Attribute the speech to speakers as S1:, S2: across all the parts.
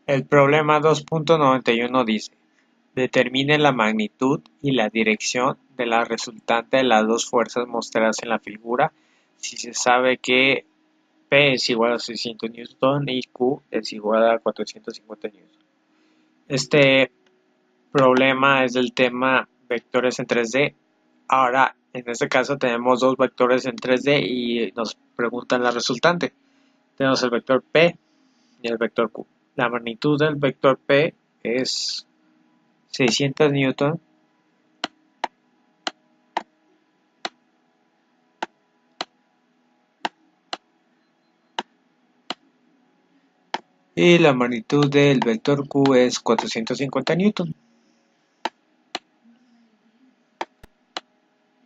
S1: El problema 2.91 dice: determine la magnitud y la dirección de la resultante de las dos fuerzas mostradas en la figura si se sabe que P es igual a 600 Newton y Q es igual a 450 Newton. Este problema es del tema vectores en 3D. Ahora, en este caso tenemos dos vectores en 3D y nos preguntan la resultante. Tenemos el vector P y el vector Q. La magnitud del vector P es 600 Newton y la magnitud del vector Q es 450 Newton.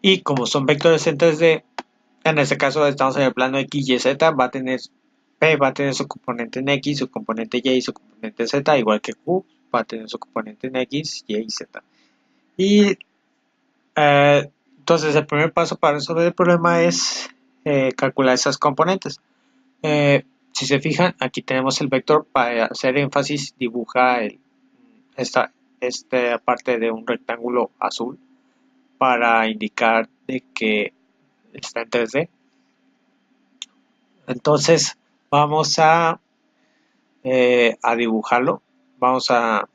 S1: Y como son vectores en 3D, en este caso estamos en el plano X, Y, Z, P va a tener su componente en X, su componente Y y su componente en Z, igual que Q va a tener su componente en X, Y y Z. Y entonces el primer paso para resolver el problema es calcular esas componentes. Si se fijan, aquí tenemos el vector. Para hacer énfasis, dibuja esta parte de un rectángulo azul para indicar de que está en 3D. Entonces vamos a dibujarlo. Vamos a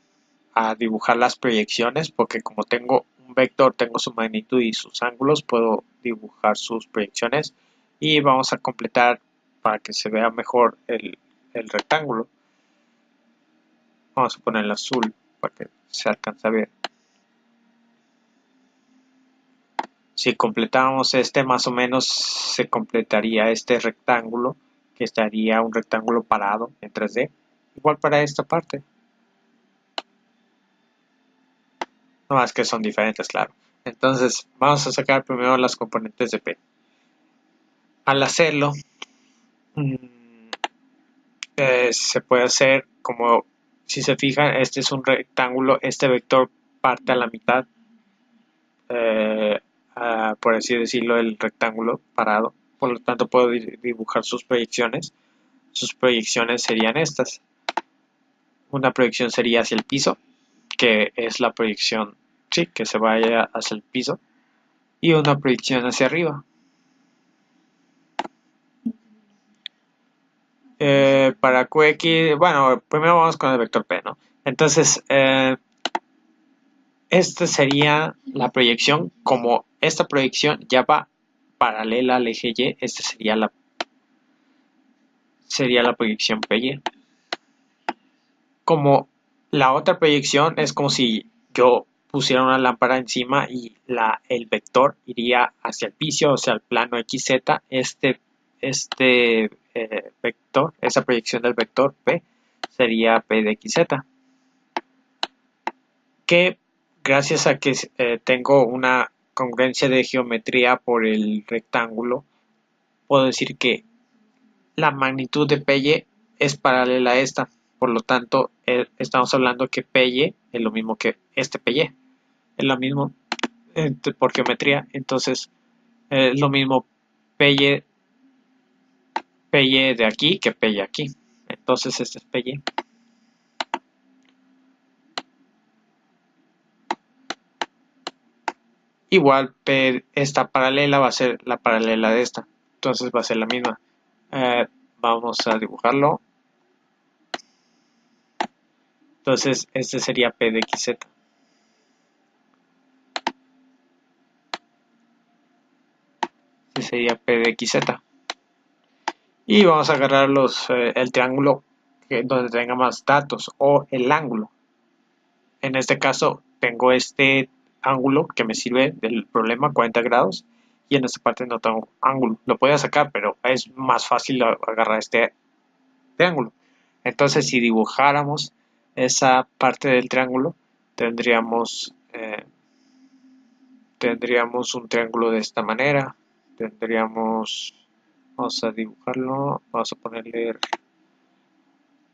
S1: dibujar las proyecciones, porque como tengo un vector, tengo su magnitud y sus ángulos, puedo dibujar sus proyecciones y vamos a completar para que se vea mejor el rectángulo. Vamos a poner el azul para que se alcance a ver. Si completamos más o menos se completaría este rectángulo, que estaría un rectángulo parado en 3D. Igual para esta parte. No más que son diferentes, claro. Entonces, vamos a sacar primero las componentes de P. Al hacerlo, se puede hacer como, si se fijan, este es un rectángulo, este vector parte a la mitad, por así decirlo, el rectángulo parado. Por lo tanto, puedo dibujar sus proyecciones. Sus proyecciones serían estas. Una proyección sería hacia el piso, que es la proyección, sí, que se vaya hacia el piso. Y una proyección hacia arriba. Para QX, bueno, primero vamos con el vector P, ¿no? Entonces, esta sería la proyección. Como esta proyección ya va paralela al eje Y, esta sería la proyección PY. Como la otra proyección es como si yo pusiera una lámpara encima y el vector iría hacia el piso, o sea, el plano XZ. Este vector, esa proyección del vector P sería P de XZ, que gracias a que tengo una congruencia de geometría por el rectángulo, puedo decir que la magnitud de PY es paralela a esta. Por lo tanto, estamos hablando que PY es lo mismo que este PY. Es lo mismo por geometría. Entonces, es lo mismo PY de aquí que PY aquí. Entonces, este es PY. Igual, esta paralela va a ser la paralela de esta. Entonces, va a ser la misma. Vamos a dibujarlo. Entonces, este sería P de XZ. Este sería P de XZ. Y vamos a agarrar el triángulo donde tenga más datos, o el ángulo. En este caso, tengo este ángulo que me sirve del problema, 40 grados. Y en esta parte no tengo ángulo. Lo podía sacar, pero es más fácil agarrar este triángulo. Entonces, si dibujáramos esa parte del triángulo, tendríamos un triángulo de esta manera. Vamos a dibujarlo, vamos a ponerle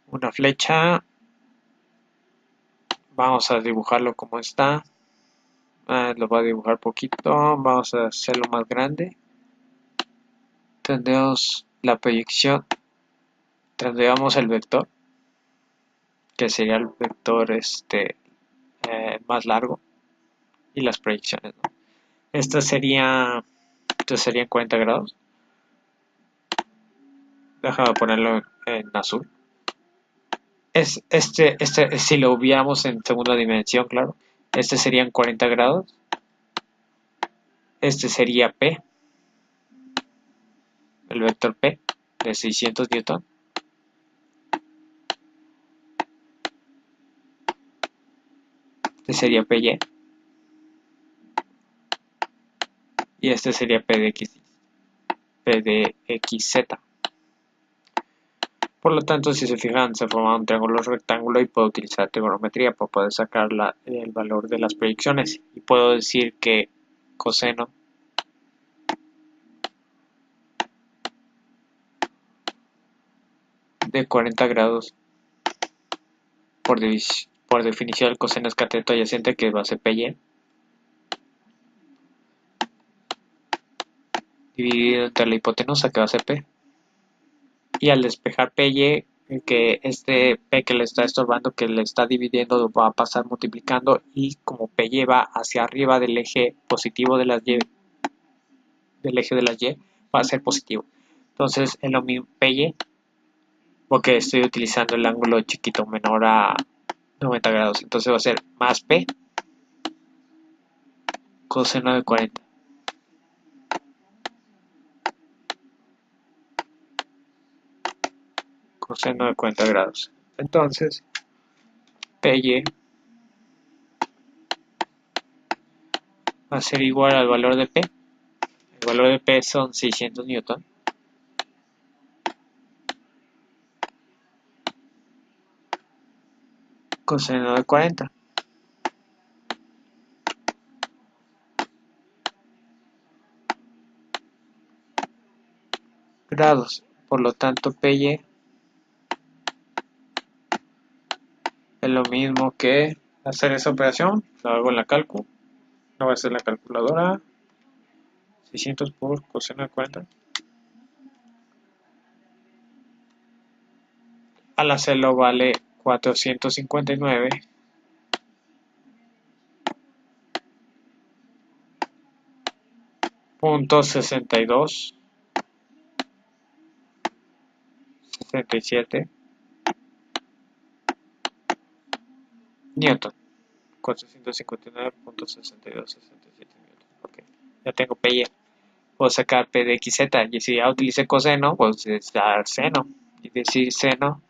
S1: una flecha. Vamos a dibujarlo como está. Lo voy a dibujar poquito. Vamos a hacerlo más grande. Tendríamos la proyección. Tendríamos el vector. que sería el vector más largo, y las proyecciones, ¿no? Esto sería, entonces serían 40 grados. Déjame ponerlo en azul. Si lo viéramos en segunda dimensión, claro, este serían 40 grados. Este sería P, el vector P de 600 newton. Este sería PY. Y este sería P de XZ. Por lo tanto, si se fijan, se forma un triángulo rectángulo y puedo utilizar trigonometría para poder sacar el valor de las proyecciones. Y puedo decir que coseno de 40 grados por definición el coseno es cateto adyacente, que va a ser PY, dividido entre la hipotenusa, que va a ser P. Y al despejar PY, que este P que le está estorbando, que le está dividiendo, va a pasar multiplicando, y como PY va hacia arriba del eje positivo de las Y, va a ser positivo. Entonces es lo mismo PY, porque estoy utilizando el ángulo chiquito menor a 90 grados. Entonces va a ser más P coseno de 40. Coseno de 40 grados. Entonces, PY va a ser igual al valor de P. El valor de P son 600 newton. Coseno de 40. Grados. Por lo tanto, PY es lo mismo que hacer esa operación. Lo hago en la calcu. No voy a hacer la calculadora. 600 por coseno de 40. Al hacerlo vale 459.6267 newton. 459.6267 newton. Ok, ya tengo PY. Puedo sacar P de XZ, y si ya utilicé coseno, pues dar seno, y decir seno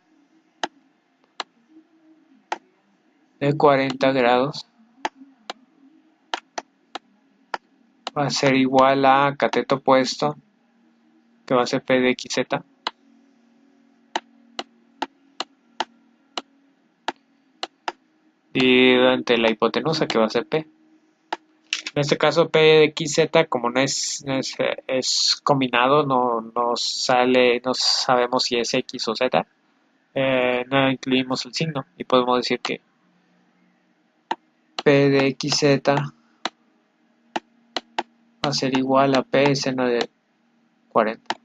S1: de 40 grados va a ser igual a cateto opuesto, que va a ser P de XZ, dividido entre la hipotenusa, que va a ser P. En este caso P de XZ, como no es combinado, no sabemos si es X o Z, no incluimos el signo, y podemos decir que P de XZ va a ser igual a P seno de 40.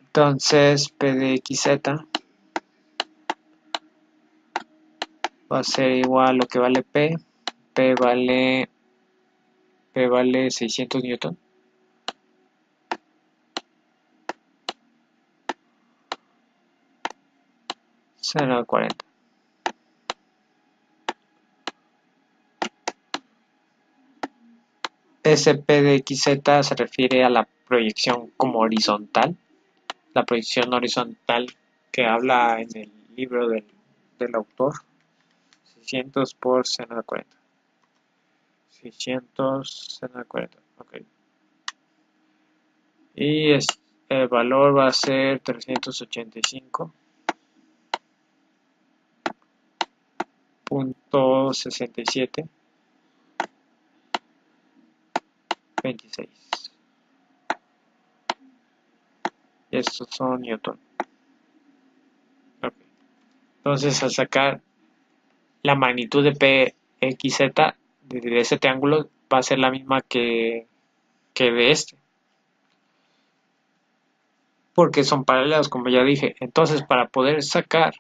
S1: Entonces P de XZ va a ser igual a lo que vale P. P vale 600 newton. Seno de 40. Ese P de XZ se refiere a la proyección como horizontal. La proyección horizontal que habla en el libro del autor. 600 por seno de 40. 600 seno de 40. Ok. Y el valor va a ser 385.67 26. Y estos son newton. Okay. Entonces, al sacar la magnitud de PXZ de ese triángulo, va a ser la misma que que de este, porque son paralelos, como ya dije. Entonces, para poder sacar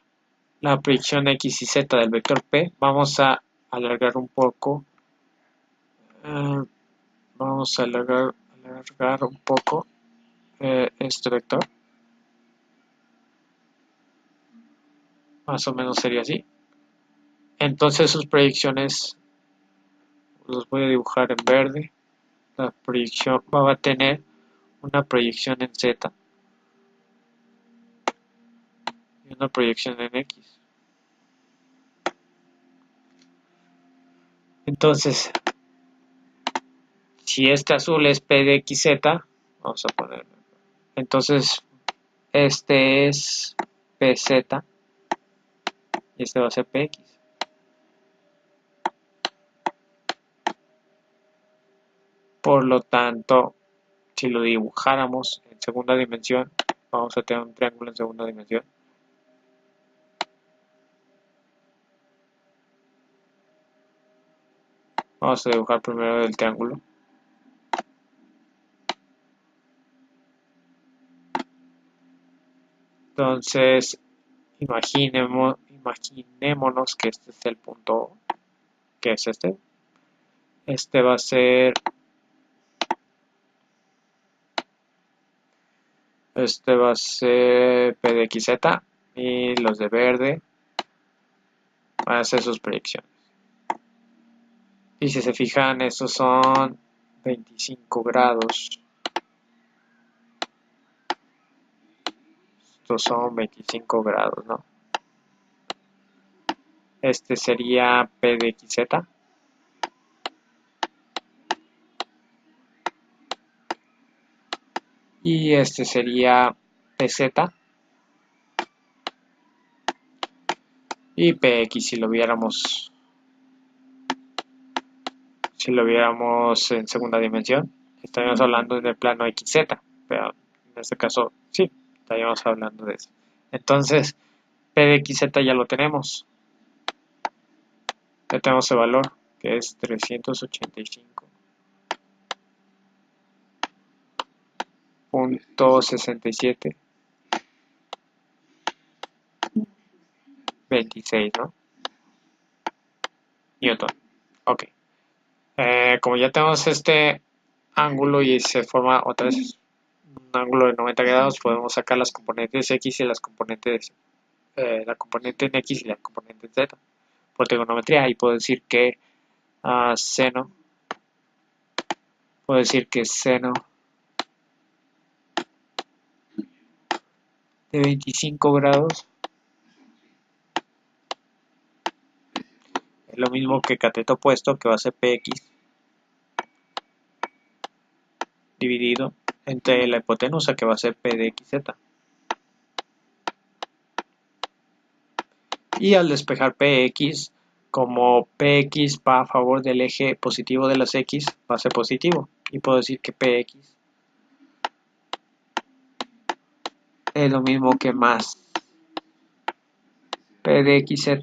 S1: la proyección X y Z del vector P, vamos a alargar un poco, vamos a alargar un poco este vector, más o menos sería así. Entonces sus proyecciones los voy a dibujar en verde. La proyección va a tener una proyección en Z y una proyección en X. Entonces, si este azul es P de XZ, vamos a poner, entonces este es PZ y este va a ser PX. Por lo tanto, si lo dibujáramos en segunda dimensión, vamos a tener un triángulo en segunda dimensión. Vamos a dibujar primero el triángulo. Entonces, imaginémonos que este es el punto, que es este. Este va a ser P de XZ y los de verde van a ser sus proyecciones. Y si se fijan, estos son 25 grados. Estos son 25 grados, ¿no? Este sería P de XZ. Y este sería PZ. Y PX si lo viéramos en segunda dimensión, estaríamos hablando en el plano XZ, pero en este caso sí, estaríamos hablando de eso. Entonces, P de XZ ya lo tenemos. Ya tenemos el valor, que es 385.67 26, ¿no? Newton. Ok. Como ya tenemos este ángulo y se forma otra vez un ángulo de 90 grados, podemos sacar las componentes X y las componentes, la componente en X y la componente en Z por trigonometría, y puedo decir que seno de 25 grados es lo mismo que cateto opuesto, que va a ser PX dividido entre la hipotenusa, que va a ser P de XZ. Y al despejar PX, como PX va a favor del eje positivo de las X, va a ser positivo. Y puedo decir que PX es lo mismo que más P de XZ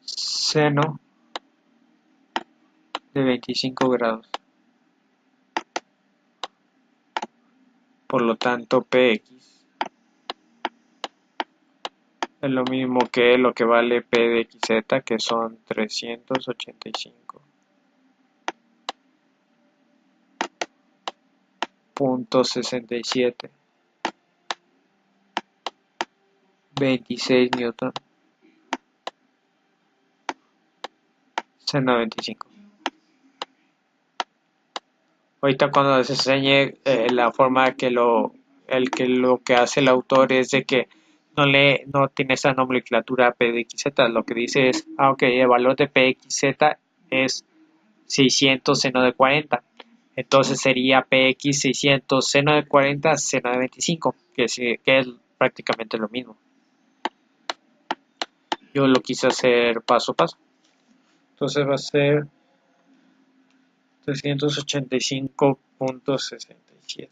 S1: seno de 25 grados. Por lo tanto, PX es lo mismo que lo que vale P de XZ, que son 385.67 26 newton seno 25. Ahorita cuando se enseñe la forma que lo que hace el autor es de que no tiene esa nomenclatura P de XZ, lo que dice es, ok, el valor de PXZ es 600 seno de 40, entonces sería PX 600 seno de 40 seno de 25, que es prácticamente lo mismo. Yo lo quise hacer paso a paso, entonces va a ser 385.67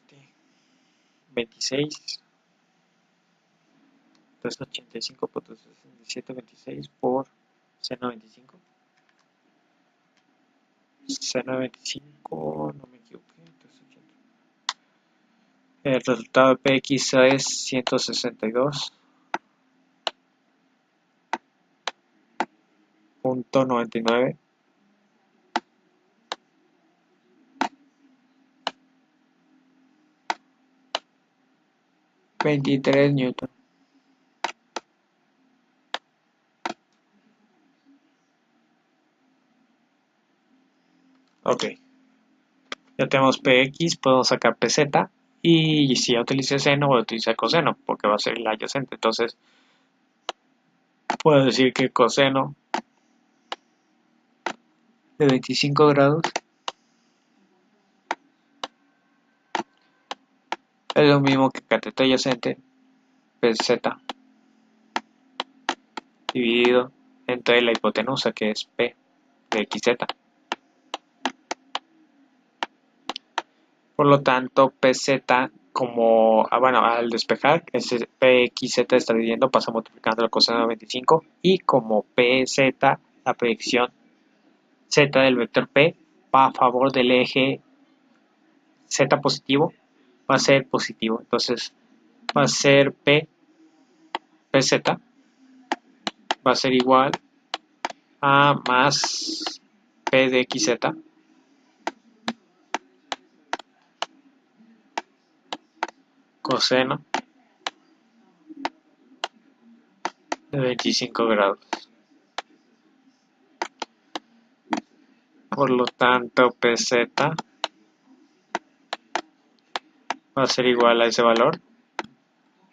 S1: 26 385.6726 por C95. C95, no me equivoqué. 380. El resultado de PX es 162.99. 23 newton. Ok, ya tenemos PX, podemos sacar PZ, y si ya utilicé seno voy a utilizar coseno porque va a ser el adyacente. Entonces puedo decir que coseno de 25 grados es lo mismo que cateto adyacente PZ dividido entre la hipotenusa, que es P de XZ. Por lo tanto, PZ, como, bueno, al despejar, ese PXZ está dividiendo, pasa multiplicando la coseno de 25, y como PZ, la proyección Z del vector P, va a favor del eje Z positivo, va a ser positivo. Entonces, va a ser PZ, va a ser igual a más P de XZ coseno de 25 grados. Por lo tanto, PZ va a ser igual a ese valor,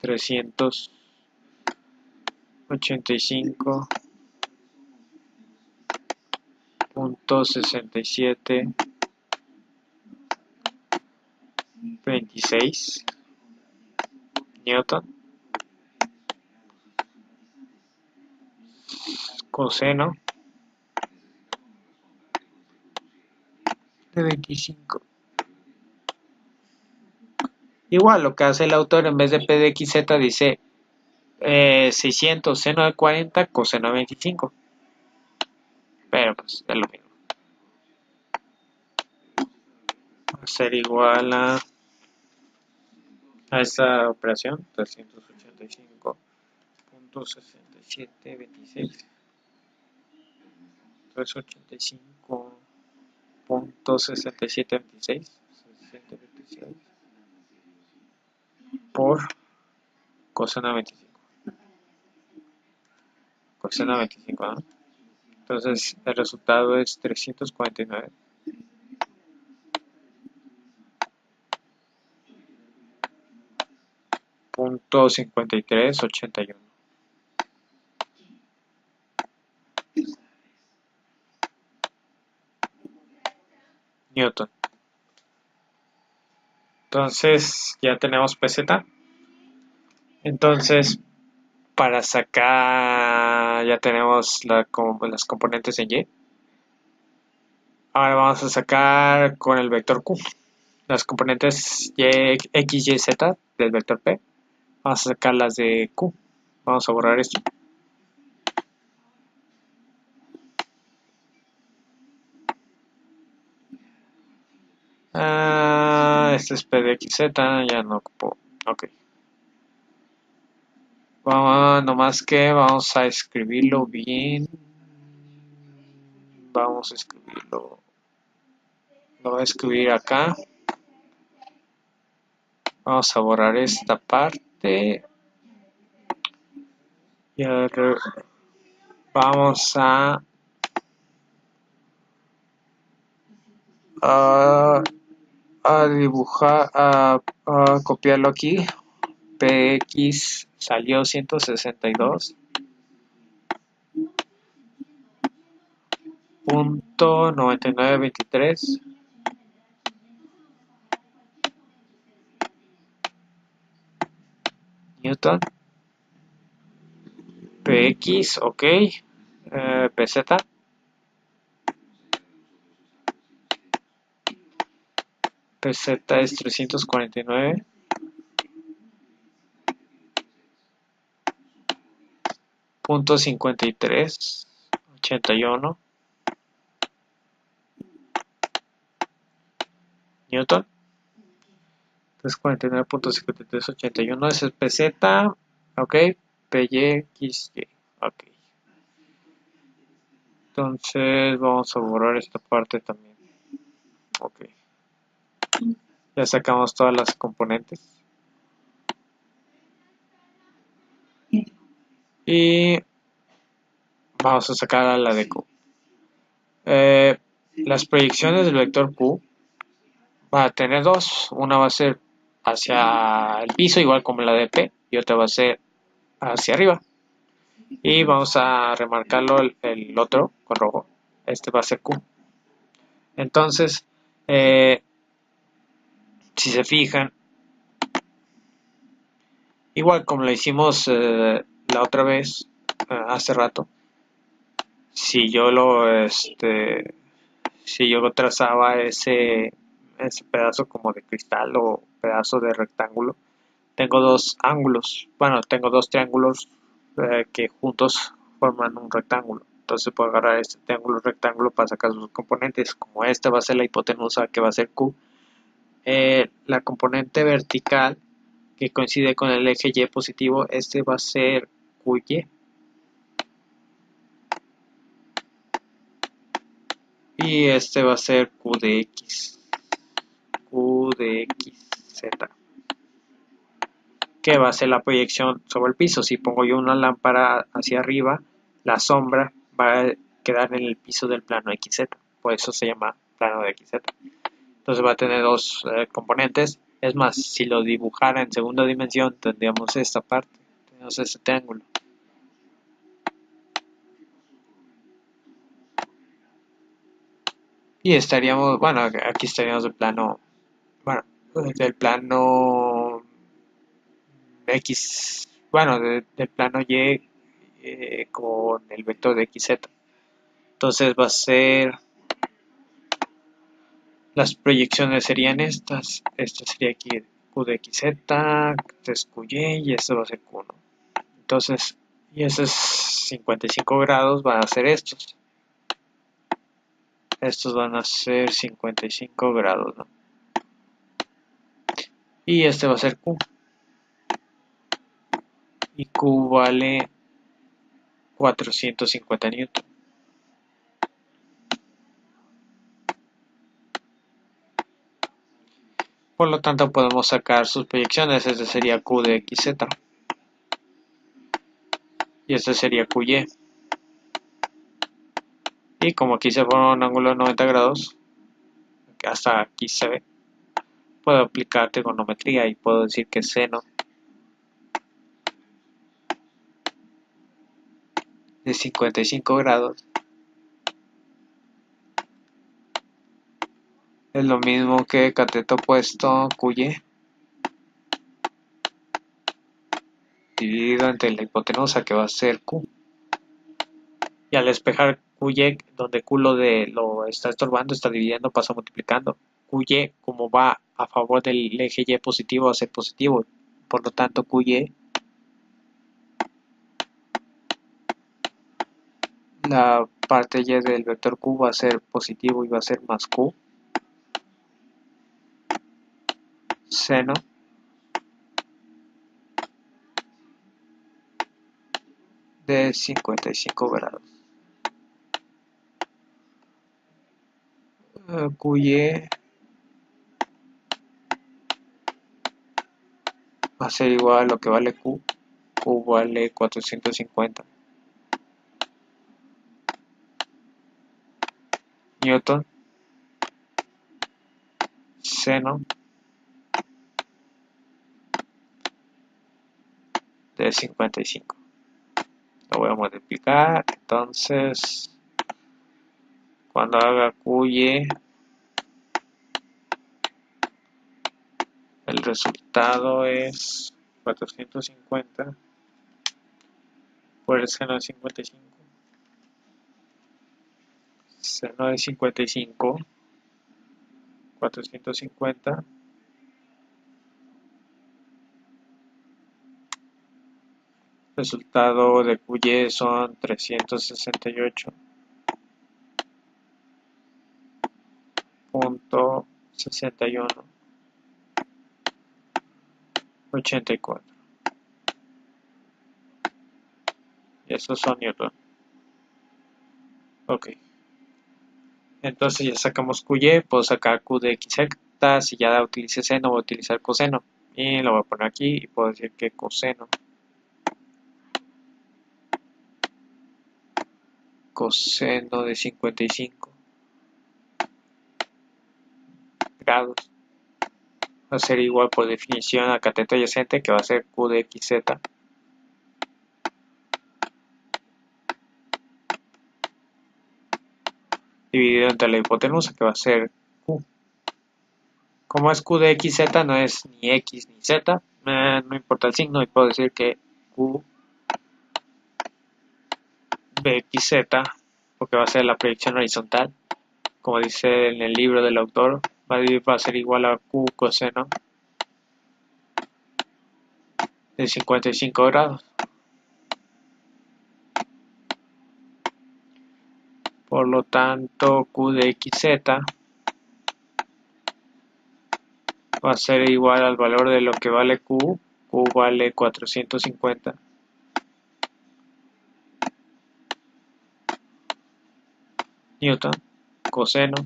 S1: 385.6726 newton coseno de 25. Igual lo que hace el autor, en vez de P de XZ dice 600 seno de 40 coseno de 25, pero pues es lo mismo. Va a ser igual a esta operación, 385.6726, 385.6726 por coseno de 25. Coseno de 25, ¿no? Entonces el resultado es 349.5381 newton. Entonces ya tenemos PZ. Entonces, para sacar, ya tenemos las componentes en Y. Ahora vamos a sacar con el vector Q las componentes X, Y, Z del vector P. Vamos a sacar las de Q. Vamos a borrar esto. Este es P de XZ, ya no ocupo. Ok. Nomás que vamos a escribirlo bien. Vamos a escribirlo. Lo voy a escribir acá. Vamos a borrar esta parte. Y ahora vamos a dibujar, a copiarlo aquí. PX salió 162.9923 newton. PX, ok. PZ PZ es 349.5381 81 Newton. Entonces 49.5381 es el PZ, ok, PYXY, ok. Entonces vamos a borrar esta parte también, ok. Ya sacamos todas las componentes. Y vamos a sacar a la de Q. Las proyecciones del vector Q va a tener dos. Una va a ser hacia el piso, igual como la de P, y otra va a ser hacia arriba. Y vamos a remarcarlo el otro con rojo. Este va a ser Q. Entonces, si se fijan, igual como lo hicimos la otra vez, hace rato, si yo trazaba ese pedazo como de cristal o pedazo de rectángulo, tengo dos ángulos, bueno, tengo dos triángulos que juntos forman un rectángulo. Entonces puedo agarrar este triángulo rectángulo para sacar sus componentes. Como esta va a ser la hipotenusa, que va a ser Q, la componente vertical que coincide con el eje Y positivo, este va a ser QY. Y este va a ser Q de X. Q de XZ. Que va a ser la proyección sobre el piso. Si pongo yo una lámpara hacia arriba, la sombra va a quedar en el piso del plano XZ. Por eso se llama plano de XZ. Entonces va a tener dos componentes. Es más, si lo dibujara en segunda dimensión, tendríamos esta parte. Tenemos este triángulo. Y estaríamos, bueno, aquí estaríamos del plano, bueno, del plano X, bueno, del plano Y con el vector de XZ. Entonces va a ser, las proyecciones serían estas. Esta sería aquí Q de XZ, este es QY y esto va a ser Q1. Entonces, y esos 55 grados van a ser estos. Estos van a ser 55 grados, ¿no? Y este va a ser Q. Y Q vale 450 newton. Por lo tanto podemos sacar sus proyecciones. Este sería Q de XZ y este sería QY. Y como aquí se forma un ángulo de 90 grados, hasta aquí se ve, puedo aplicar trigonometría y puedo decir que seno de 55 grados es lo mismo que cateto opuesto QY dividido entre la hipotenusa, que va a ser Q. Y al despejar QY, donde Q lo está estorbando, está dividiendo, pasa multiplicando. QY, como va a favor del eje Y positivo, va a ser positivo. Por lo tanto, QY, la parte Y del vector Q va a ser positivo y va a ser más Q. Seno de 55 grados. QY va a ser igual a lo que vale Q. Q vale 450 Newton. Seno de 55. Lo voy a multiplicar. Entonces, cuando haga QY, el resultado es 450 por el seno de 55. Seno de 55, 450. Resultado de QY son 368 0.6184. Y esos son newton. Ok. Entonces ya sacamos QY, puedo sacar Q de XZ. Si ya utilicé seno, voy a utilizar coseno. Y lo voy a poner aquí y puedo decir que coseno de 55 grados va a ser igual por definición a cateto adyacente, que va a ser Q de XZ dividido entre la hipotenusa, que va a ser Q. Como es Q de XZ, no es ni X ni Z, no importa el signo, y puedo decir que Q de XZ, porque va a ser la proyección horizontal, como dice en el libro del autor, va a ser igual a Q coseno de 55 grados. Por lo tanto, Q de XZ va a ser igual al valor de lo que vale Q. Q vale 450 newton coseno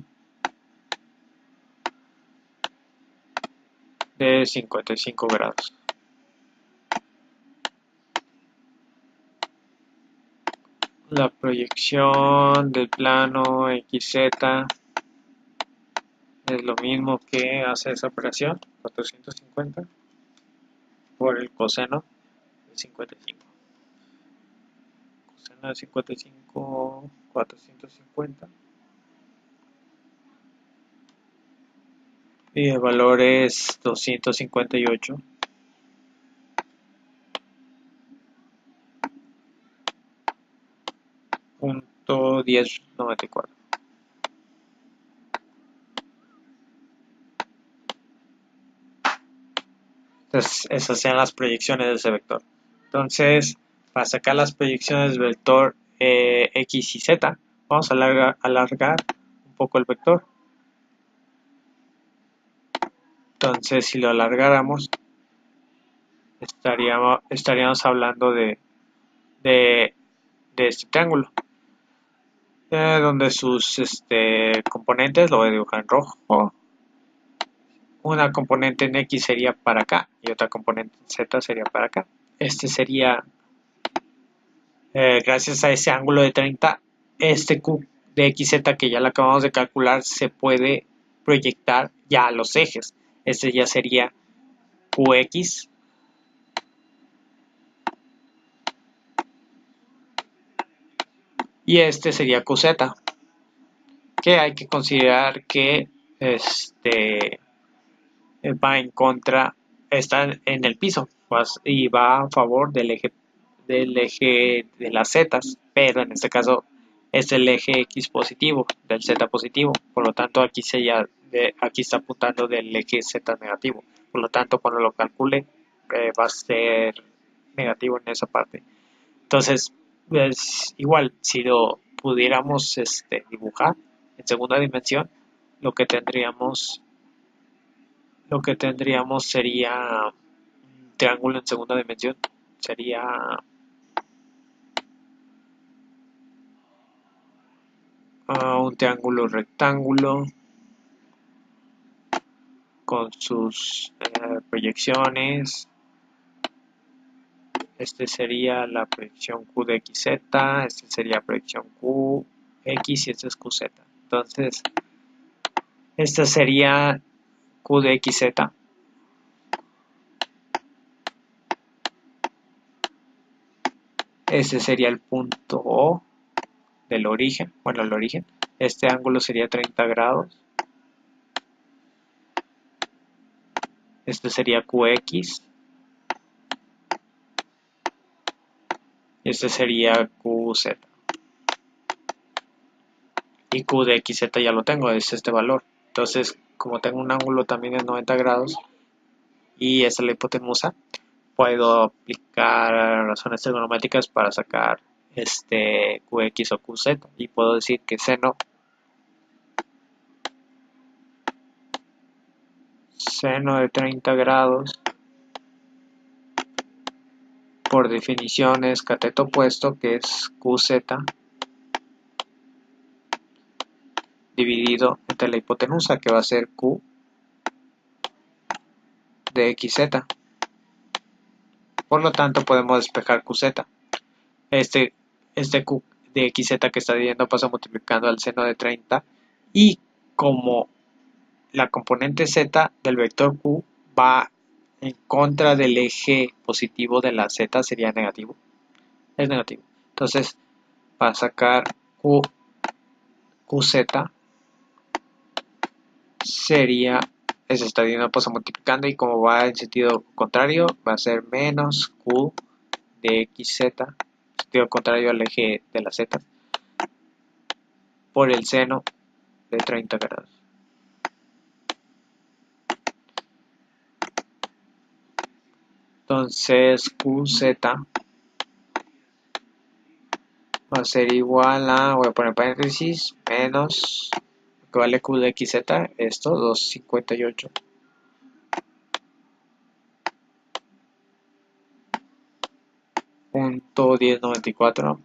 S1: de 55 grados. La proyección del plano XZ es lo mismo que hace esa operación, 450 por el coseno de 55. Coseno de 55, 450. Y el valor es 258.1094. Entonces, esas sean las proyecciones de ese vector. Entonces, para sacar las proyecciones del vector X y Z, vamos a alargar un poco el vector. Entonces, si lo alargáramos, estaríamos hablando de este triángulo, donde sus componentes, lo voy a dibujar en rojo. Una componente en X sería para acá y otra componente en Z sería para acá. Este sería, gracias a ese ángulo de 30, este Q de XZ que ya lo acabamos de calcular se puede proyectar ya a los ejes. Este ya sería QX y este sería QZ, que hay que considerar que va en contra, está en el piso y va a favor del eje de las zetas, pero en este caso es el eje X positivo del Z positivo, por lo tanto aquí aquí está apuntando del eje Z negativo, por lo tanto cuando lo calcule va a ser negativo en esa parte. Entonces, pues, igual, si lo pudiéramos dibujar en segunda dimensión, lo que tendríamos sería un triángulo en segunda dimensión, sería un triángulo rectángulo con sus proyecciones. Este sería la proyección Q de XZ, este sería la proyección QX y este es QZ. Entonces, esta sería Q de XZ. Este sería el punto O del origen, bueno, el origen. Este ángulo sería 30 grados. Este sería QX. Y este sería QZ. Y Q de XZ ya lo tengo, es este valor. Entonces, como tengo un ángulo también de 90 grados y esta es la hipotenusa, puedo aplicar razones trigonométricas para sacar QX o QZ y puedo decir que seno seno de 30 grados por definición es cateto opuesto, que es QZ, dividido entre la hipotenusa, que va a ser Q de XZ. Por lo tanto, podemos despejar QZ. Este Q de XZ que está dividiendo pasa multiplicando al seno de 30, y como la componente Z del vector Q va en contra del eje positivo de la Z, sería negativo. Es negativo. Entonces, para sacar QZ sería, se está dividiendo, pasa multiplicando, y como va en sentido contrario, va a ser menos Q de XZ, sentido contrario al eje de la Z, por el seno de 30 grados. Entonces QZ va a ser igual a, voy a poner paréntesis, menos, que vale Q de XZ, esto, 258. Punto 1094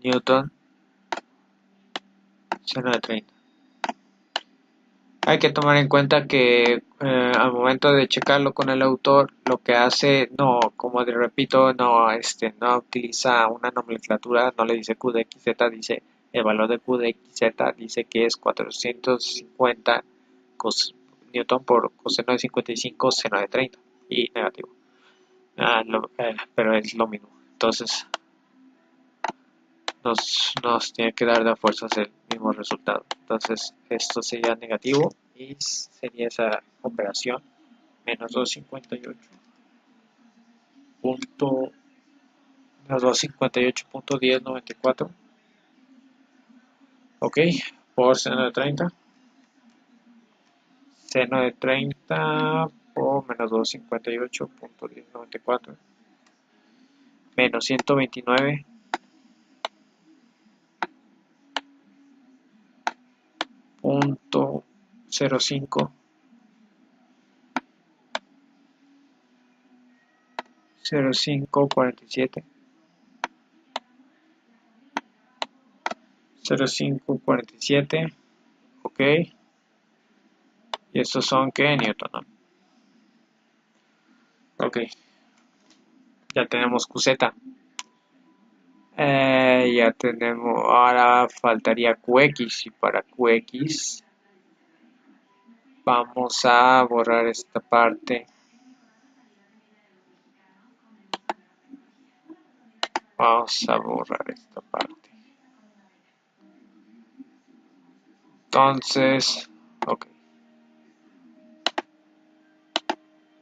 S1: Newton seno de 30. Hay que tomar en cuenta que al momento de checarlo con el autor, lo que hace, no, como repito, no utiliza una nomenclatura, no le dice Q de XZ, dice el valor de Q de XZ, dice que es 450 Newton por coseno de 55 seno de 30 y negativo. Pero es lo mismo. Entonces, nos tiene que dar de fuerzas el mismo resultado. Entonces esto sería negativo y sería esa operación, menos 258 punto, menos 258.1094, ok, por seno de 30, seno de 30 por menos 258.1094, menos 129.05 0547 0547, ok, y estos son que Newton, ¿no? Ok, ya tenemos QZ, ya tenemos, ahora faltaría QX, y para QX vamos a borrar esta parte, entonces, ok,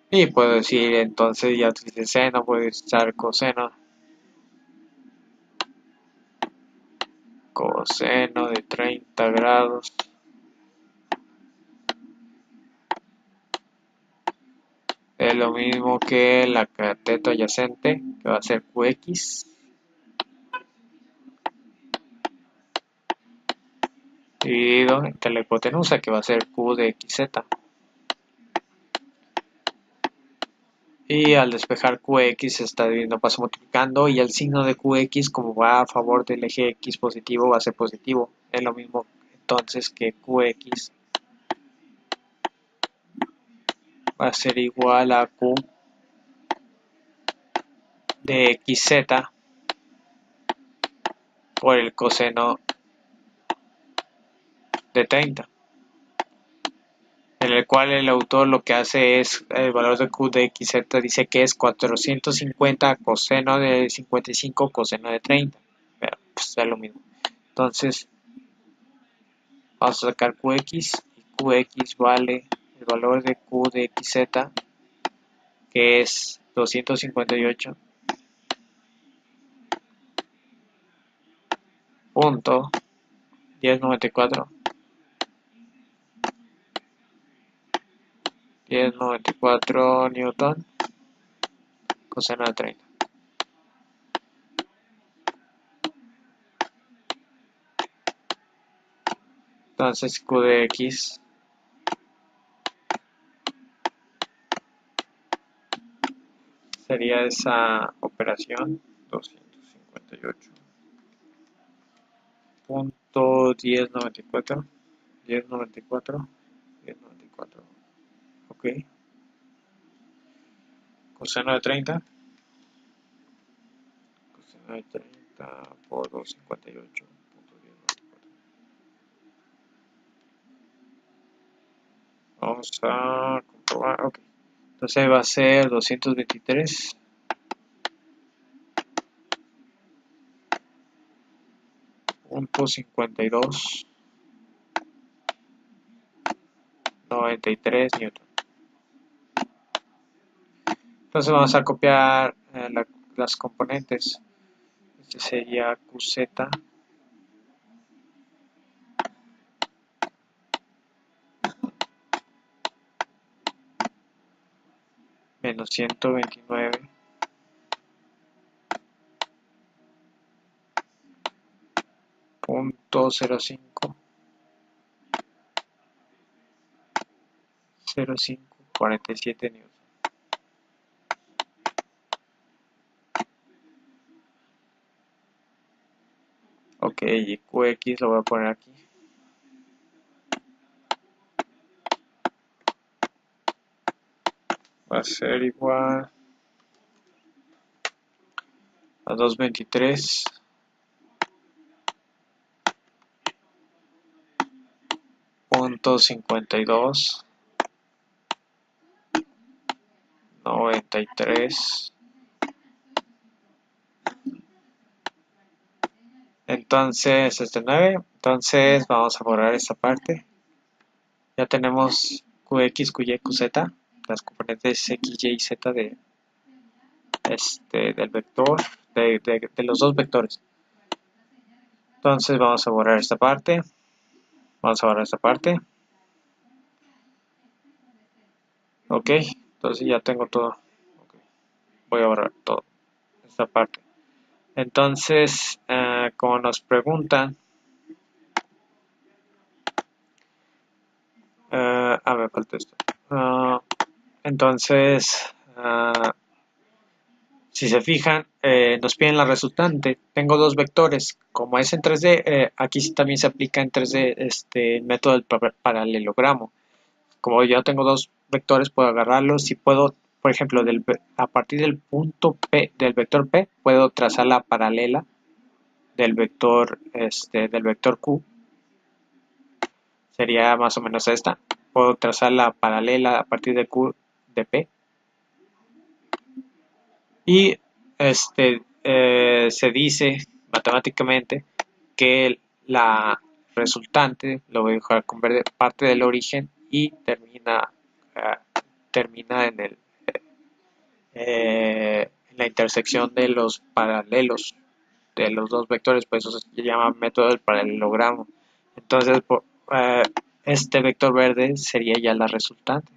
S1: y puedo decir, entonces ya utilicé seno, puedo usar coseno de 30 grados es lo mismo que la cateto adyacente, que va a ser QX, dividido entre la hipotenusa, que va a ser Q de XZ. Y al despejar QX se está dividiendo, pasa multiplicando, y el signo de QX, como va a favor del eje X positivo, va a ser positivo. Es lo mismo entonces que QX va a ser igual a Q de XZ por el coseno de 30, en el cual el autor lo que hace es, el valor de Q de XZ dice que es 450 coseno de 55 coseno de 30, pero pues es lo mismo. Entonces vamos a sacar QX, y QX vale el valor de Q de XZ, que es 258.1094 Newton coseno de 30. Entonces Q de X sería esa operación 258.1094 1094 1094. Ok, coseno de 30 por 258.1094. Vamos a comprobar. Ok, entonces va a ser 223.5293 newton. Entonces vamos a copiar las componentes. Este sería QZ menos 129.05 0547 newton. Ok, y QX lo voy a poner aquí. Va a ser igual a 223.5293. Entonces, 9. Entonces, vamos a borrar esta parte. Ya tenemos QX, QY, QZ, las componentes X, Y y Z del vector, de los dos vectores. Entonces, vamos a borrar esta parte. Vamos a borrar esta parte. Ok, entonces ya tengo todo. Okay. Voy a borrar todo esta parte. Entonces, como nos preguntan, me falta esto. Entonces, si se fijan, nos piden la resultante. Tengo dos vectores. Como es en 3D, aquí sí también se aplica en 3D el método del paralelogramo. Como yo tengo dos vectores, puedo agarrarlos y puedo, por ejemplo, a partir del punto P, del vector P, puedo trazar la paralela del vector Q. Sería más o menos esta. Puedo trazar la paralela a partir de Q de P. Y se dice matemáticamente que la resultante lo voy a dejar con verde, parte del origen y termina en la intersección de los paralelos de los dos vectores, pues eso se llama método del paralelogramo. Entonces, este vector verde sería ya la resultante.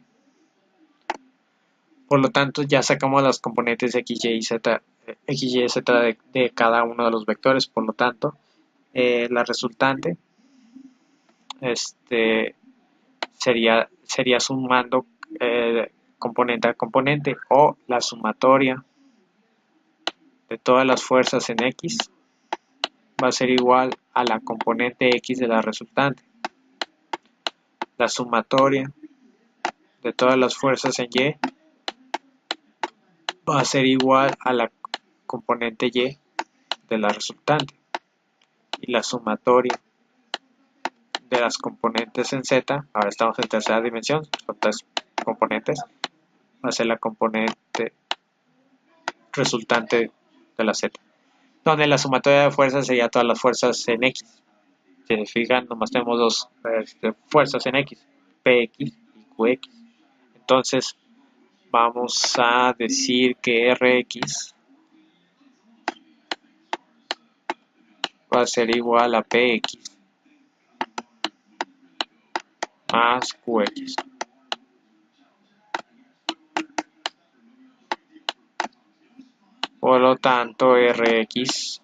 S1: Por lo tanto, ya sacamos las componentes X, Y y Z, de cada uno de los vectores. Por lo tanto, la resultante sería sumando componente a componente, o la sumatoria de todas las fuerzas en X va a ser igual a la componente X de la resultante. La sumatoria de todas las fuerzas en Y va a ser igual a la componente Y de la resultante. Y la sumatoria de las componentes en Z, ahora estamos en tercera dimensión, son tres componentes, va a ser la componente resultante de la Z, donde la sumatoria de fuerzas sería todas las fuerzas en X. Si se fijan, nomás tenemos dos fuerzas en X, PX y QX. Entonces vamos a decir que RX va a ser igual a PX más QX. Por lo tanto, Rx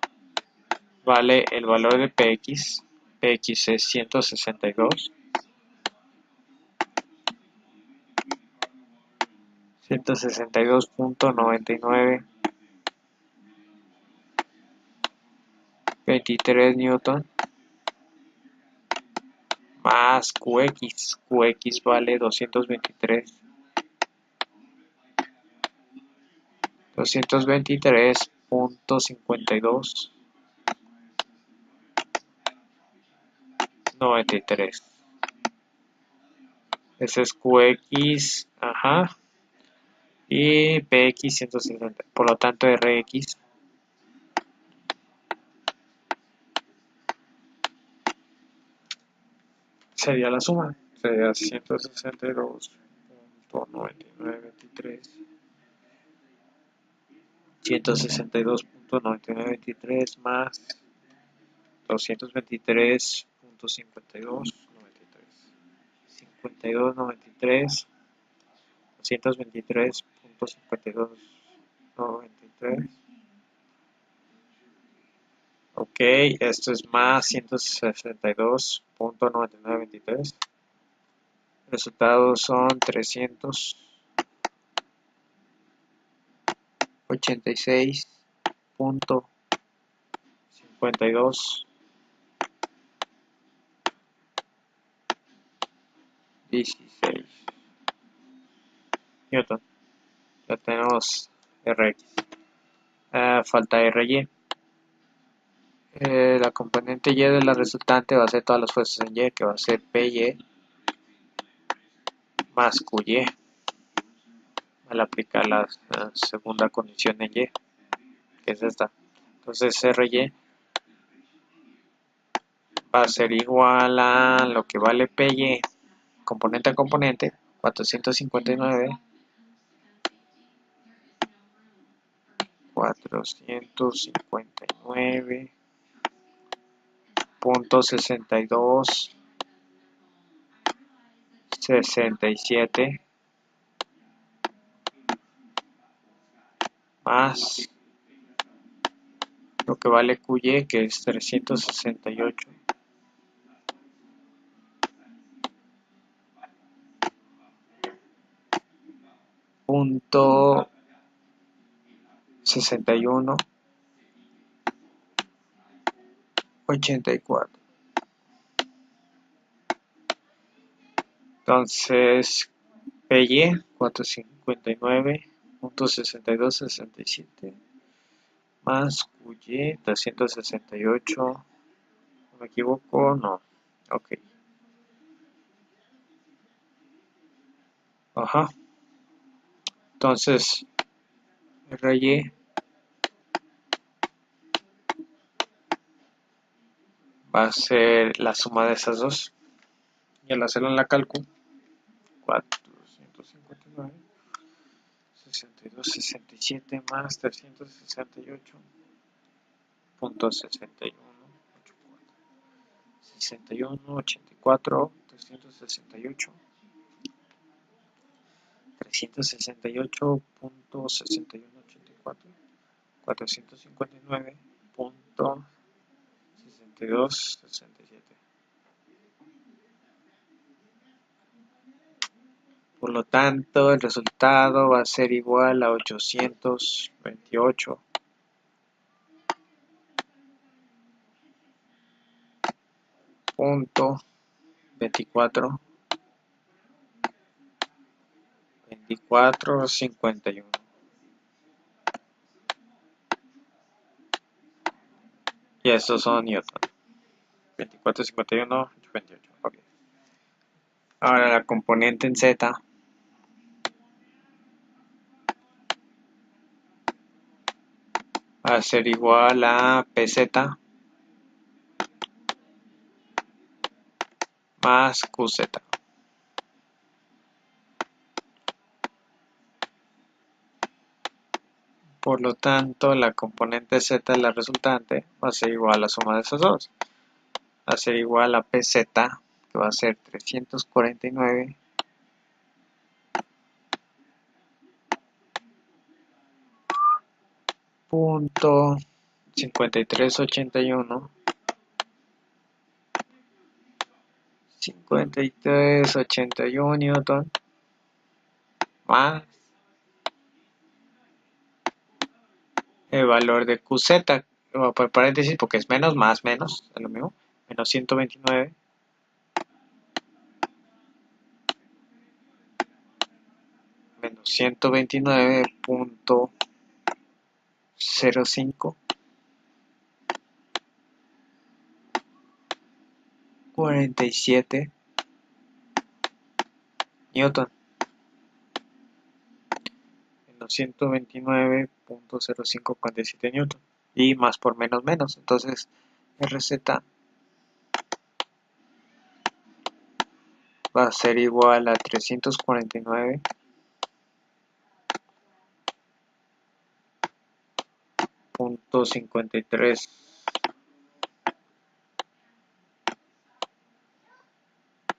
S1: vale el valor de Px Px es 162. 162.99. 23 newton más Qx. Qx vale 223. 223.52. 93. Ese es Qx, ajá, y Px 150. Por lo tanto, Rx sería la suma. Sería 162.9923. 162.9923 más 223.52. 52.93. 223.52.93. Ok, esto es más 162.9923. Resultados son 386.52. 16 Newton. Ya tenemos Rx. Falta Ry. La componente Y de la resultante va a ser todas las fuerzas en Y, que va a ser Py más Qy, al aplicar la segunda condición en Y, que es esta. Entonces Ry va a ser igual a lo que vale Py, componente a componente, 459.6267 más lo que vale Qy, que es 368. Punto 61.84. Entonces Py 459.6267 más Qy 368. ¿No me equivoco? No. Ok. Ajá. Entonces Ry va a ser la suma de esas dos. Y al hacerlo en la calcu, 459, 6267 más 368.61, 61.84, 368, 368.6184, 459.6267. Por lo tanto, el resultado va a ser igual a 828.24.51. Y estos son newton. 24.51, 28. Okay. Ahora la componente en Z va a ser igual a PZ más QZ. Por lo tanto, la componente Z de la resultante va a ser igual a la suma de esos dos. Va a ser igual a PZ, que va a ser 349 .5381 53,81 newton más el valor de QZ, o por paréntesis porque es menos más menos, es lo mismo, menos 129 menos 129,05 47 newton menos 129,0547 newton y más por menos menos, entonces RZ va a ser igual a 349,53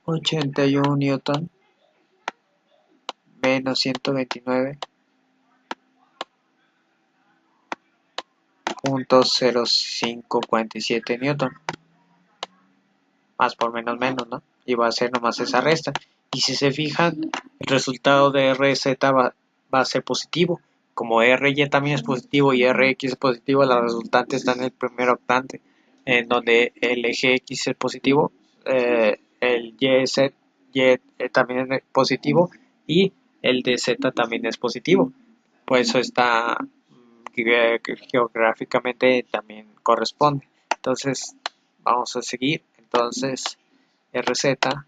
S1: 81 newton menos 129,0547 newton, más por menos menos, ¿no? Y va a ser nomás esa resta. Y si se fijan, el resultado de RZ va a ser positivo. Como RY también es positivo y RX es positivo, la resultante está en el primer octante, en donde el eje X es positivo, el Y también es positivo y el de Z también es positivo. Por eso está geográficamente también corresponde. Entonces, vamos a seguir. Entonces, RZ va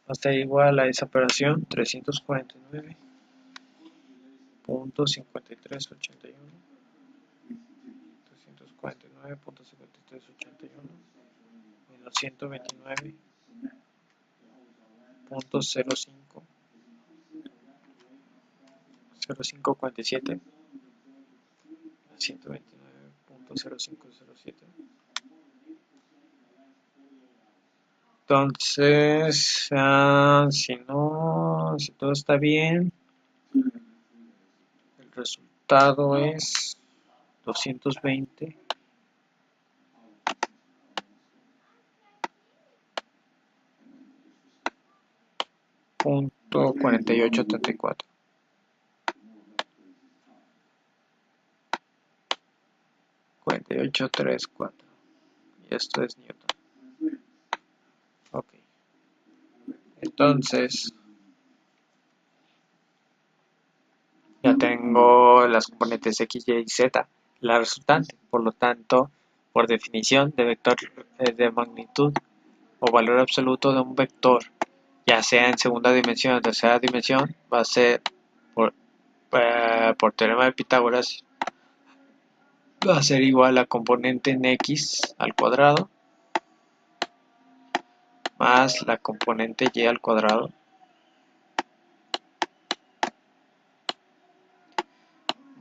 S1: a estar igual a esa operación, 349,5381. 349,5381 menos 129,05 0547 129,0507. Entonces, si todo está bien, el resultado es 220,4834. Y esto es Newton. Ok. Entonces, ya tengo las componentes X, Y y Z, la resultante. Por lo tanto, por definición de vector de magnitud o valor absoluto de un vector, ya sea en segunda dimensión o tercera dimensión, va a ser por teorema de Pitágoras, va a ser igual a componente en X al cuadrado más la componente Y al cuadrado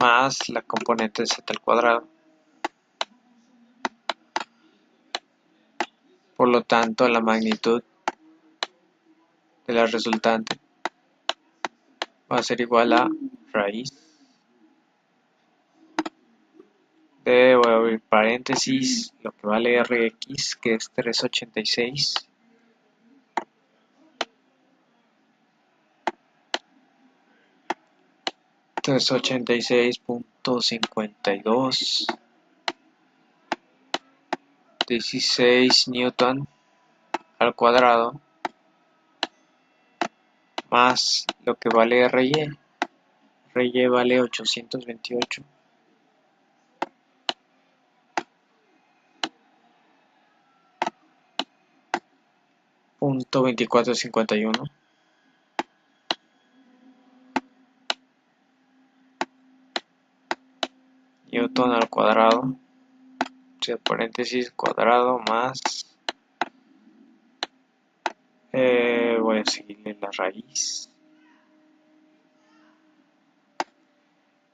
S1: más la componente Z al cuadrado. Por lo tanto, la magnitud de la resultante va a ser igual a raíz de, voy a abrir paréntesis, lo que vale Rx, que es 386, .52 16 newton al cuadrado más lo que vale Ry. Ry vale 828. .2451 newton al cuadrado, paréntesis cuadrado más, voy a seguirle la raíz,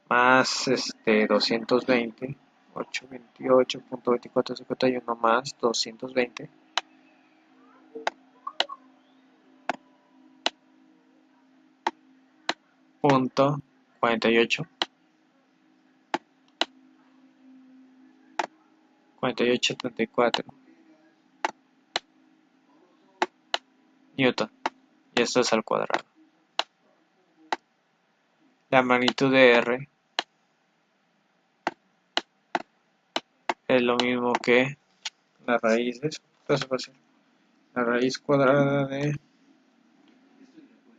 S1: más 220, 828.2451 más 220, punto 48, 48.74 Newton. Y esto es al cuadrado. La magnitud de R es lo mismo que la raíz de eso. Entonces va a ser la raíz cuadrada de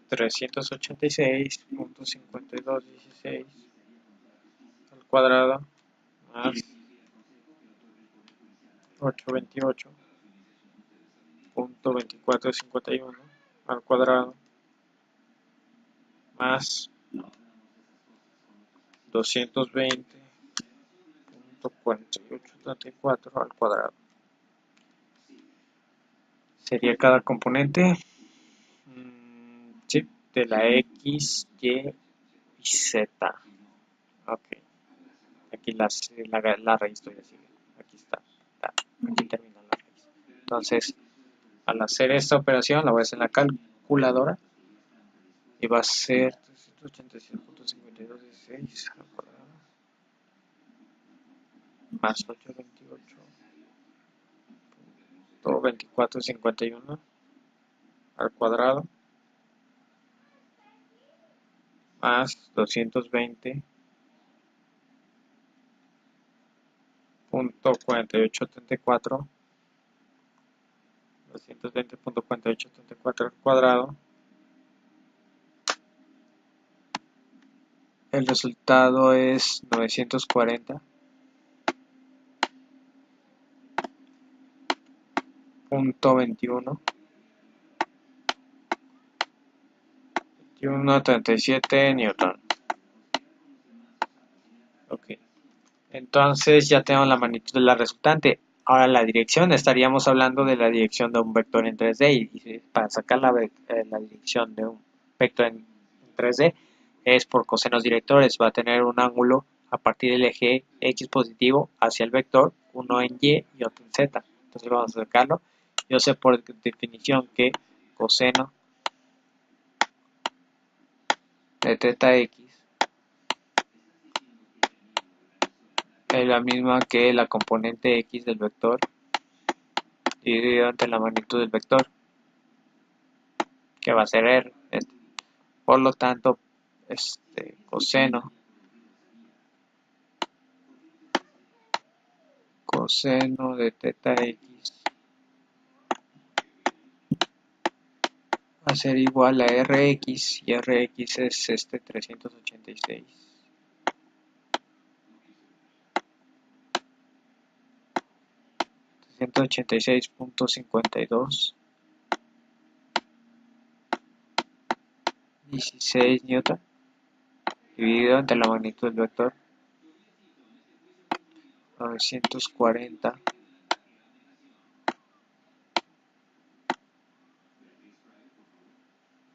S1: 386.5216 al cuadrado más 828.2451 al cuadrado más 220.4834 al cuadrado. Sería cada componente sí, de la X, Y y Z. Ok. Aquí la raíz todavía sigue. Aquí está. Aquí termina la raíz. Entonces, al hacer esta operación, la voy a hacer en la calculadora. Y va a ser 386.5216 al cuadrado. Más 828.2451 al cuadrado. Más 220.4834 al cuadrado. El resultado es 940.21 2137 Newton. Ok. Entonces ya tenemos la magnitud de la resultante. Ahora la dirección, estaríamos hablando de la dirección de un vector en 3D y para sacar la dirección de un vector en 3D es por cosenos directores. Va a tener un ángulo a partir del eje X positivo hacia el vector, uno en Y y otro en Z. Entonces vamos a sacarlo. Yo sé por definición que coseno de teta X es la misma que la componente X del vector dividido entre la magnitud del vector, que va a ser R. Por lo tanto, coseno de teta X va a ser igual a Rx, y Rx es 386. 386.52 16 newton dividido entre la magnitud del vector 940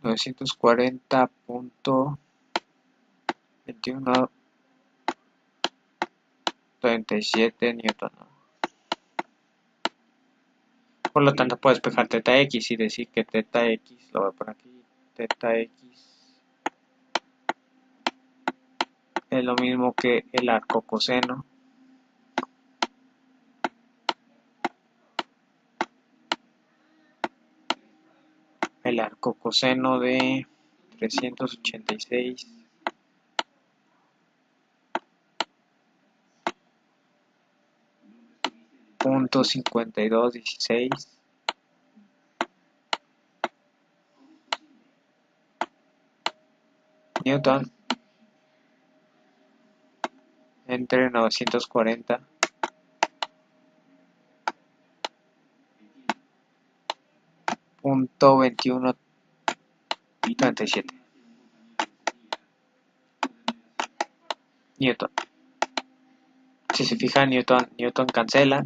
S1: 940.2137 newton. Por lo tanto, puedes despejar teta x y decir que teta x, lo voy a poner aquí, teta x es lo mismo que el arco coseno de 386.5216 newton entre 940.2137 newton. Si se fijan, Newton cancela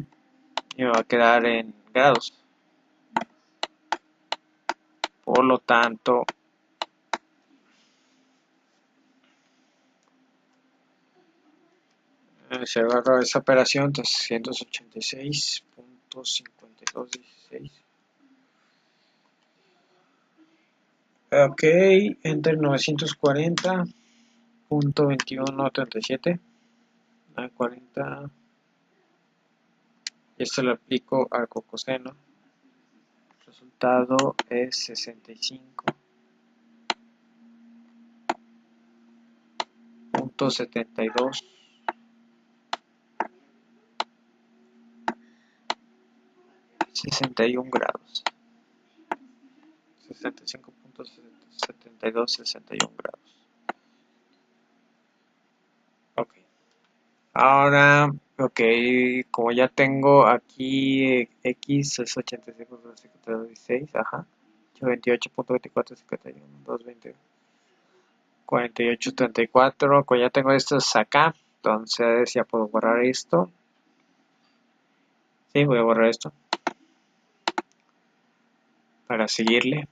S1: y me va a quedar en grados. Por lo tanto, se agarra esa operación, 386.5216. Ok, enter 940.2137. 940. Y esto lo aplico al coseno. resultado es 65.72 61 grados. 65.72 61 grados. Ok. Ahora, ok, como ya tengo aquí X es 85.5216, ajá. 28.2451, 220, 48.34, como ya tengo estos acá, entonces ya puedo borrar esto. Sí, voy a borrar esto para seguirle.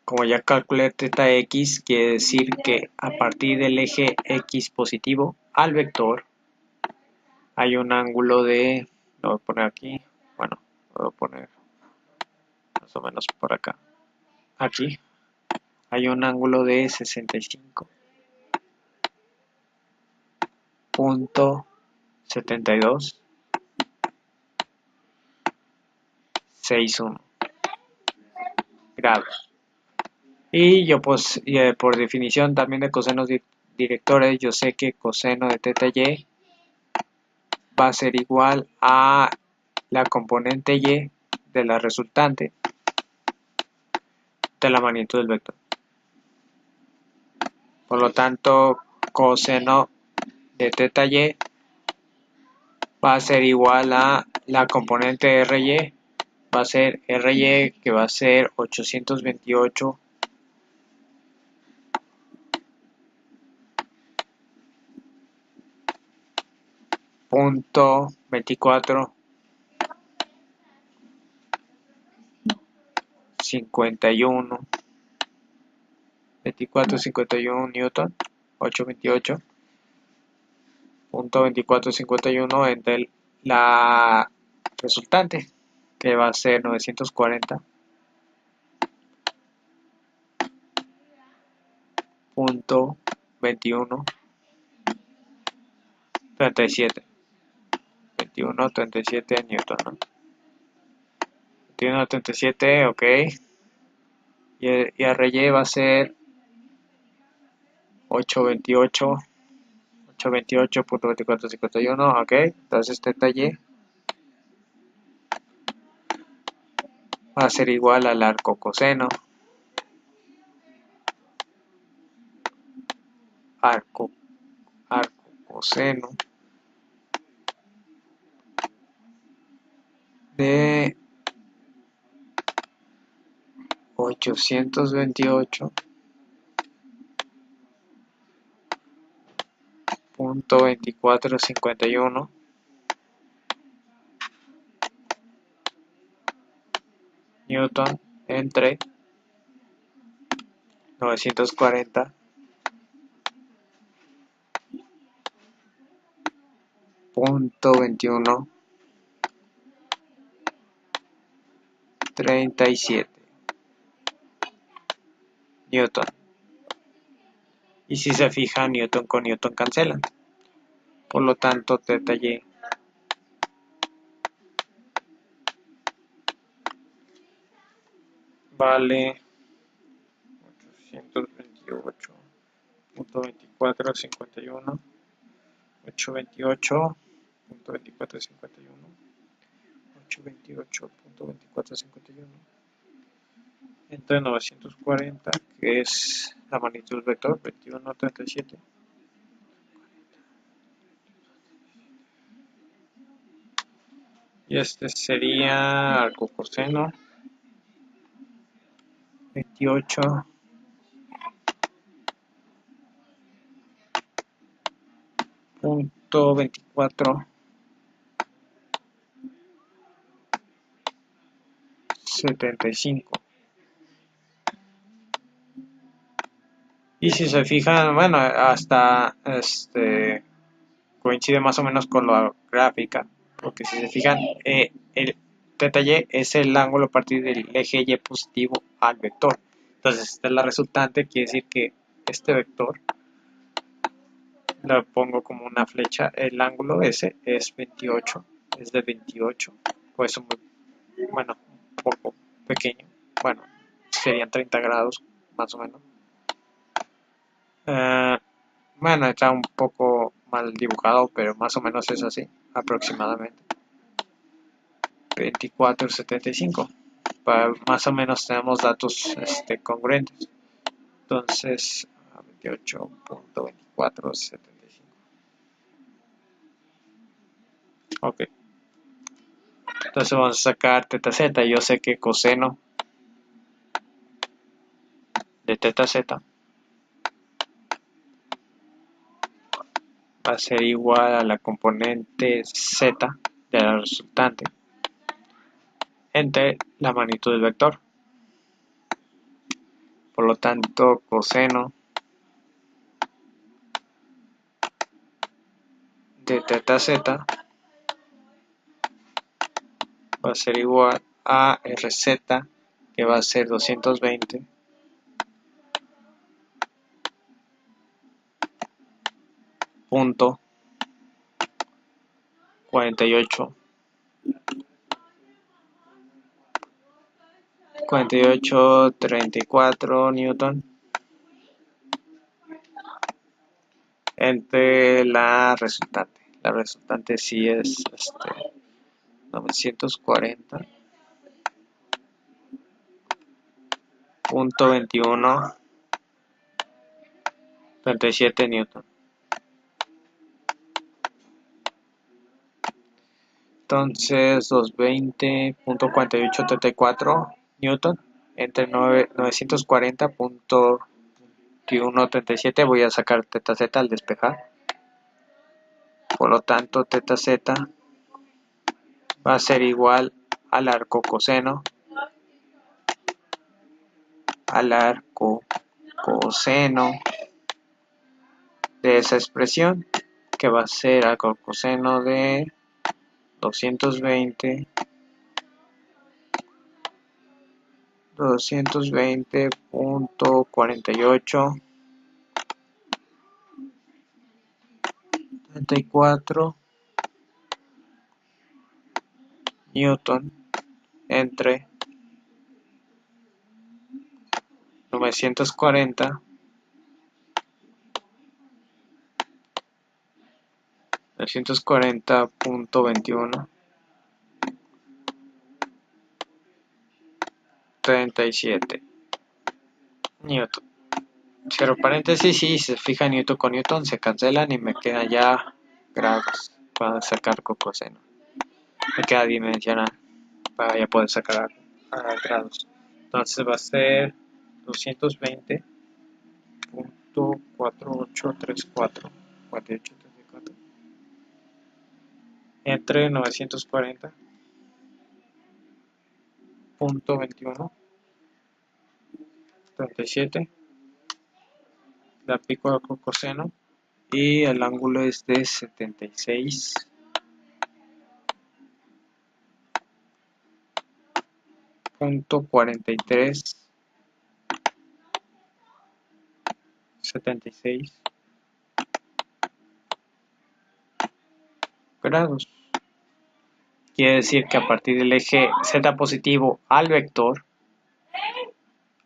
S1: Como ya calculé θ x, quiere decir que a partir del eje x positivo al vector hay un ángulo de, lo voy a poner aquí, bueno, lo voy a poner más o menos por acá. Aquí hay un ángulo de 65.7261 grados. Y yo pues por definición también de cosenos directores, yo sé que coseno de θ y va a ser igual a la componente y de la resultante de la magnitud del vector. Por lo tanto, coseno de θ y va a ser igual a la componente ry, va a ser ry, que va a ser 828 punto 24 51 newton, 828.2451 entre la resultante, que va a ser 940.2137 2137 newton, ¿no? 2137, ok. Y RY va a ser 828.2451, ok. Entonces θ y va a ser igual al arco coseno, arco coseno de 828.2451 newton entre 940.2137 newton. Y si se fija, newton con newton cancelan. Por lo tanto, θ y vale 828.2451, 828.2451, 828.2451 entre 940, que es la magnitud del vector, 2137. Y este sería arco coseno 28.2475. Y si se fijan, bueno, hasta coincide más o menos con la gráfica, porque si se fijan, el θ y es el ángulo a partir del eje y positivo al vector. Entonces, esta es la resultante, quiere decir que este vector lo pongo como una flecha. El ángulo ese es 28, es de 28, pues muy, bueno, un poco pequeño. Bueno, serían 30 grados más o menos. Bueno, está un poco mal dibujado, pero más o menos es así, aproximadamente. 24,75. Más o menos tenemos datos congruentes. Entonces, 28.2475. Ok. Entonces vamos a sacar teta z. Yo sé que coseno de teta z va a ser igual a la componente z de la resultante entre la magnitud del vector. Por lo tanto, coseno de teta z va a ser igual a rz, que va a ser 220.4834 newton entre la resultante. La resultante sí es 940.2137 newton. Entonces 220.4834 newton entre 940.2137. Voy a sacar teta z al despejar. Por lo tanto, teta z va a ser igual al arco coseno de esa expresión, que va a ser arco coseno de 220.4834 newton entre 940.21 37 newton. Cierro paréntesis y se fija newton con newton, se cancelan y me quedan ya grados para sacar coseno. Me queda dimensional para ya poder sacar grados. Entonces va a ser 220.4834 entre 940.2137. Le aplico el coseno y el ángulo es de 76.43 76 grados. Quiere decir que a partir del eje z positivo al vector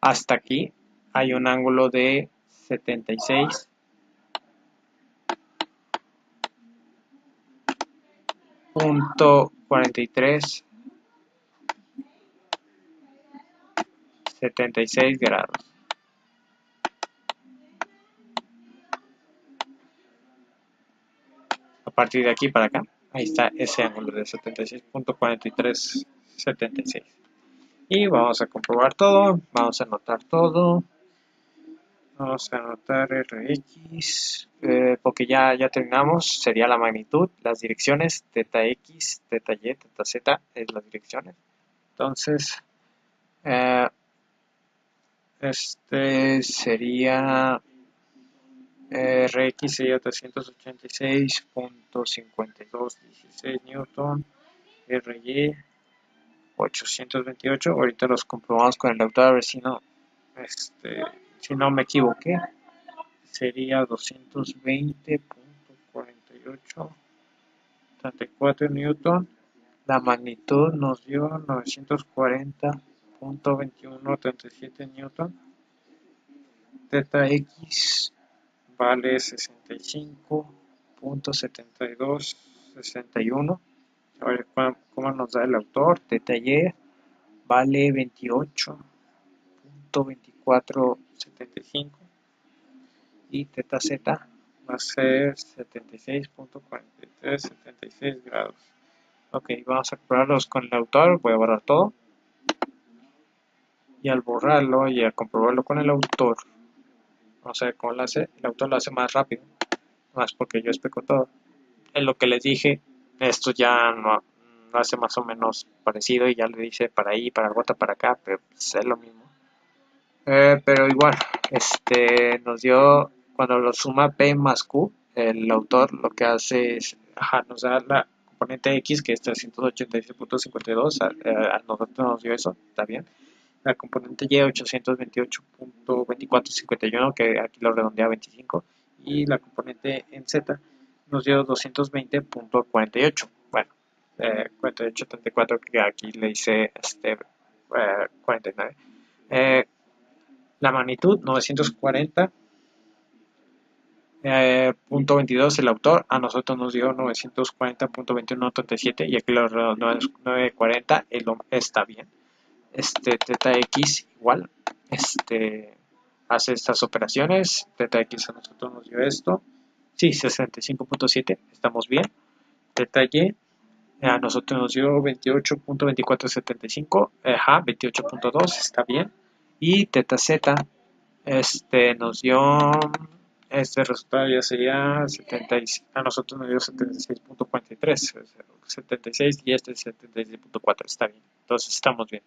S1: hasta aquí hay un ángulo de 76.43 grados. A partir de aquí para acá, ahí está ese ángulo de 76.4376. Y vamos a comprobar todo, vamos a anotar todo. Vamos a anotar Rx, porque ya terminamos. Sería la magnitud, las direcciones, teta x, teta y, teta z, es las direcciones. Entonces, sería Rx sería 386.5216 newton, Ry 828. Ahorita los comprobamos con el autor a ver si no me equivoqué. Sería 220. 28.34 newton. La magnitud nos dio 940.2137 newton. Teta X vale 65.7261. A ver cómo nos da el autor. Teta Y vale 28.2475. Y teta Z va a ser 76.4376 grados. Ok, vamos a comprobarlos con el autor. Voy a borrar todo. Y al borrarlo y al comprobarlo con el autor, vamos a ver cómo lo hace. El autor lo hace más rápido, más porque yo explico todo. Es lo que les dije, esto ya no hace más o menos parecido y ya le dice para ahí, para gota, para acá, pero pues es lo mismo. Pero igual, nos dio, cuando lo suma P más Q, el autor lo que hace es, nos da la componente X, que es 386.52, a nosotros nos dio eso, está bien. La componente Y 828.2451, que aquí lo redondea a 25, y la componente en Z nos dio 220.48. Bueno, 48.34, que aquí le hice 49. La magnitud 940.22 el autor, a nosotros nos dio 940.2137 y aquí lo redondeo a 940, está bien. Teta X igual, hace estas operaciones. Teta X a nosotros nos dio esto, sí, 65.7, estamos bien. Teta Y a nosotros nos dio 28.2475, 28.2, está bien. Y teta Z nos dio, este resultado ya sería 76, a nosotros nos dio 76.43, 76 y este es 76.4, está bien, entonces estamos bien.